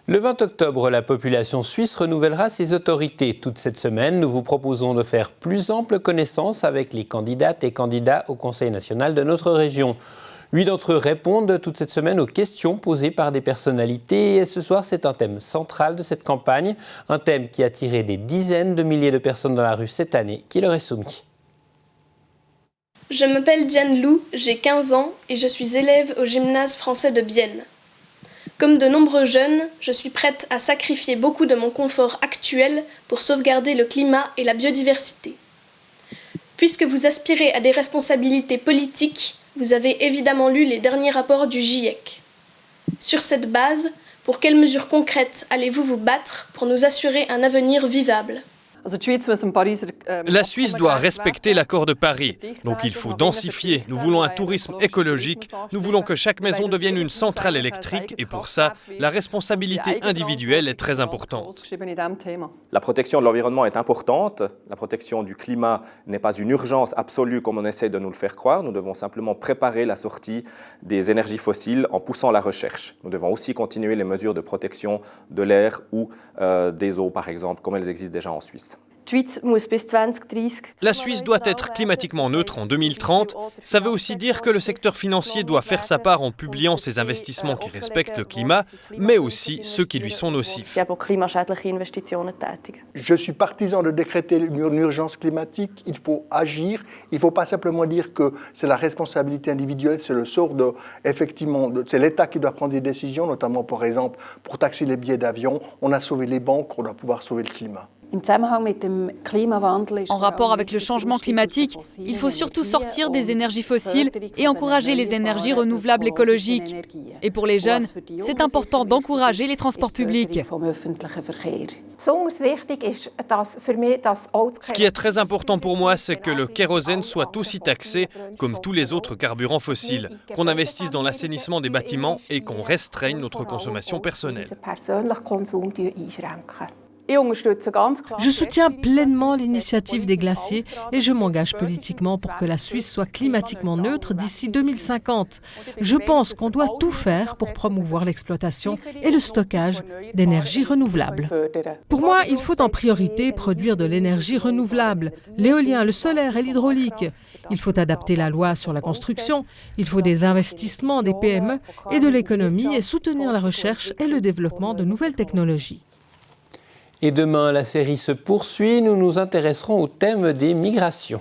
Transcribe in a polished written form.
Le 20 octobre, la population suisse renouvellera ses autorités. Toute cette semaine, nous vous proposons de faire plus ample connaissance avec les candidates et candidats au Conseil national de notre région. 8 d'entre eux répondent toute cette semaine aux questions posées par des personnalités. Et ce soir, c'est un thème central de cette campagne, un thème qui a attiré des dizaines de milliers de personnes dans la rue cette année, qui leur est soumis. Je m'appelle Diane Lou, j'ai 15 ans et je suis élève au gymnase français de Bienne. Comme de nombreux jeunes, je suis prête à sacrifier beaucoup de mon confort actuel pour sauvegarder le climat et la biodiversité. Puisque vous aspirez à des responsabilités politiques, vous avez évidemment lu les derniers rapports du GIEC. Sur cette base, pour quelles mesures concrètes allez-vous vous battre pour nous assurer un avenir vivable ? La Suisse doit respecter l'accord de Paris, donc il faut densifier. Nous voulons un tourisme écologique, nous voulons que chaque maison devienne une centrale électrique et pour ça, la responsabilité individuelle est très importante. La protection de l'environnement est importante, la protection du climat n'est pas une urgence absolue comme on essaie de nous le faire croire, nous devons simplement préparer la sortie des énergies fossiles en poussant la recherche. Nous devons aussi continuer les mesures de protection de l'air ou des eaux par exemple, comme elles existent déjà en Suisse. La Suisse doit être climatiquement neutre en 2030. Ça veut aussi dire que le secteur financier doit faire sa part en publiant ses investissements qui respectent le climat, mais aussi ceux qui lui sont nocifs. Je suis partisan de décréter une urgence climatique. Il faut agir. Il ne faut pas simplement dire que c'est la responsabilité individuelle, c'est le sort c'est l'État qui doit prendre des décisions, notamment par exemple pour taxer les billets d'avion. On a sauvé les banques, on doit pouvoir sauver le climat. En rapport avec le changement climatique, il faut surtout sortir des énergies fossiles et encourager les énergies renouvelables écologiques. Et pour les jeunes, c'est important d'encourager les transports publics. Ce qui est très important pour moi, c'est que le kérosène soit aussi taxé comme tous les autres carburants fossiles, qu'on investisse dans l'assainissement des bâtiments et qu'on restreigne notre consommation personnelle. Je soutiens pleinement l'initiative des glaciers et je m'engage politiquement pour que la Suisse soit climatiquement neutre d'ici 2050. Je pense qu'on doit tout faire pour promouvoir l'exploitation et le stockage d'énergie renouvelable. Pour moi, il faut en priorité produire de l'énergie renouvelable, l'éolien, le solaire et l'hydraulique. Il faut adapter la loi sur la construction, il faut des investissements des PME et de l'économie et soutenir la recherche et le développement de nouvelles technologies. Et demain, la série se poursuit. Nous nous intéresserons au thème des migrations.